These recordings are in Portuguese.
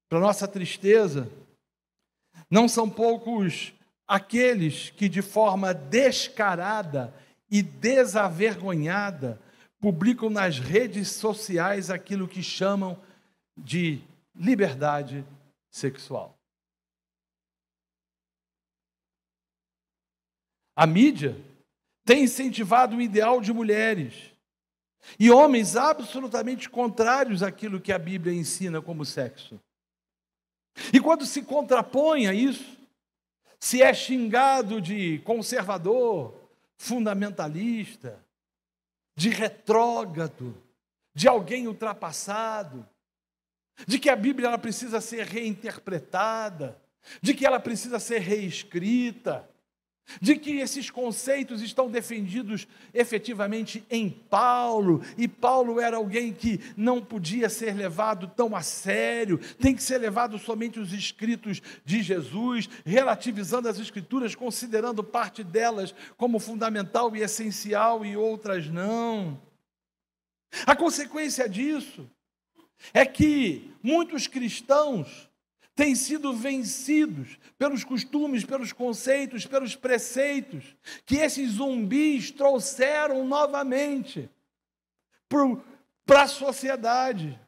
Para nossa tristeza, não são poucos aqueles que de forma descarada e desavergonhada publicam nas redes sociais aquilo que chamam de liberdade sexual. A mídia tem incentivado o ideal de mulheres e homens absolutamente contrários àquilo que a Bíblia ensina como sexo. E quando se contrapõe a isso, se é xingado de conservador, fundamentalista, de retrógrado, de alguém ultrapassado, de que a Bíblia ela precisa ser reinterpretada, de que ela precisa ser reescrita, de que esses conceitos estão defendidos efetivamente em Paulo, e Paulo era alguém que não podia ser levado tão a sério, tem que ser levado somente os escritos de Jesus, relativizando as Escrituras, considerando parte delas como fundamental e essencial e outras não. A consequência disso é que muitos cristãos têm sido vencidos pelos costumes, pelos conceitos, pelos preceitos que esses zumbis trouxeram novamente para a sociedade.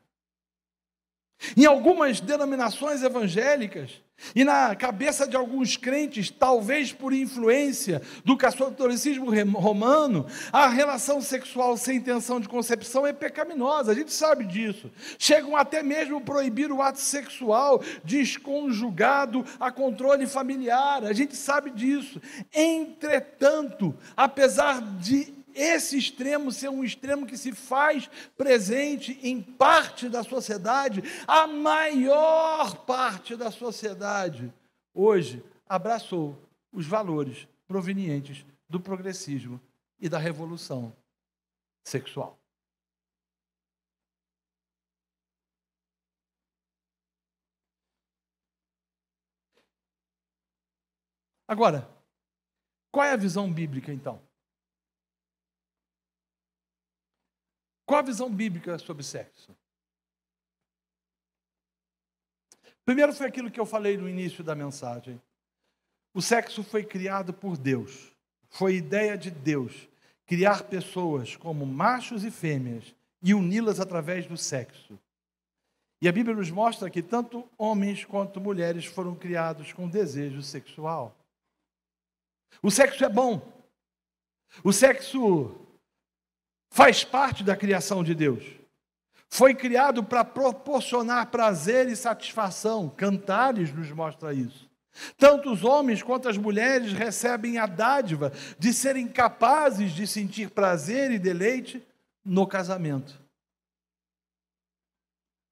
Em algumas denominações evangélicas e na cabeça de alguns crentes, talvez por influência do catolicismo romano, a relação sexual sem intenção de concepção é pecaminosa, a gente sabe disso. Chegam até mesmo a proibir o ato sexual desconjugado a controle familiar, a gente sabe disso. Entretanto, apesar de esse extremo ser um extremo que se faz presente em parte da sociedade, a maior parte da sociedade hoje abraçou os valores provenientes do progressismo e da revolução sexual. Agora, qual é a visão bíblica então? Qual a visão bíblica sobre sexo? Primeiro foi aquilo que eu falei no início da mensagem. O sexo foi criado por Deus. Foi ideia de Deus criar pessoas como machos e fêmeas e uni-las através do sexo. E a Bíblia nos mostra que tanto homens quanto mulheres foram criados com desejo sexual. O sexo é bom. O sexo faz parte da criação de Deus. Foi criado para proporcionar prazer e satisfação. Cantares nos mostra isso. Tanto os homens quanto as mulheres recebem a dádiva de serem capazes de sentir prazer e deleite no casamento.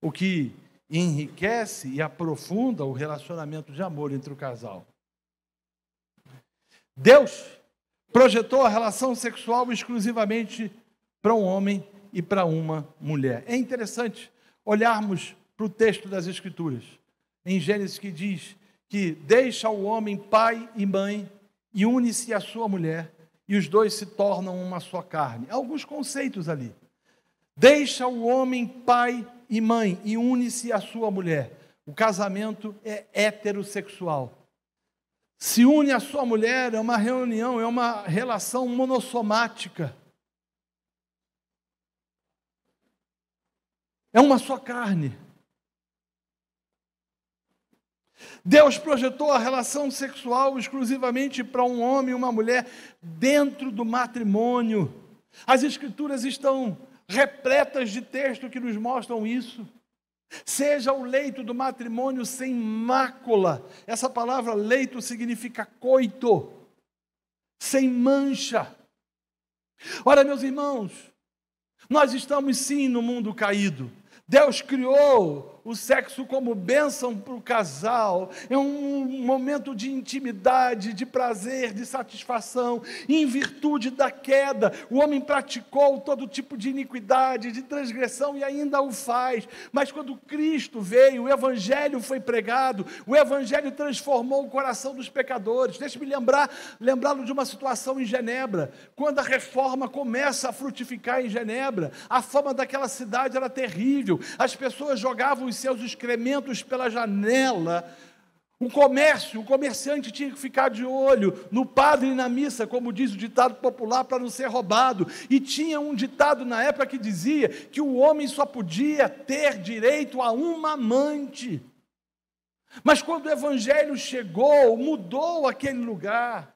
O que enriquece e aprofunda o relacionamento de amor entre o casal. Deus projetou a relação sexual exclusivamente para um homem e para uma mulher. É interessante olharmos para o texto das Escrituras, em Gênesis, que diz que deixa o homem pai e mãe e une-se à sua mulher, e os dois se tornam uma só carne. Há alguns conceitos ali. Deixa o homem pai e mãe e une-se à sua mulher. O casamento é heterossexual. Se une à sua mulher, é uma reunião, é uma relação monossomática. É uma só carne. Deus projetou a relação sexual exclusivamente para um homem e uma mulher dentro do matrimônio. As Escrituras estão repletas de textos que nos mostram isso. Seja o leito do matrimônio sem mácula. Essa palavra leito significa coito, sem mancha. Ora, meus irmãos, nós estamos sim no mundo caído. Deus criou o sexo como bênção para o casal, é um momento de intimidade, de prazer, de satisfação. Em virtude da queda, o homem praticou todo tipo de iniquidade, de transgressão e ainda o faz. Mas quando Cristo veio, o Evangelho foi pregado, o Evangelho transformou o coração dos pecadores. Deixe-me lembrá-lo de uma situação em Genebra. Quando a reforma começa a frutificar em Genebra, a fama daquela cidade era terrível. As pessoas jogavam os os seus excrementos pela janela, o comerciante tinha que ficar de olho no padre e na missa, como diz o ditado popular, para não ser roubado. E tinha um ditado na época que dizia que o homem só podia ter direito a uma amante. Mas quando o evangelho chegou, mudou aquele lugar.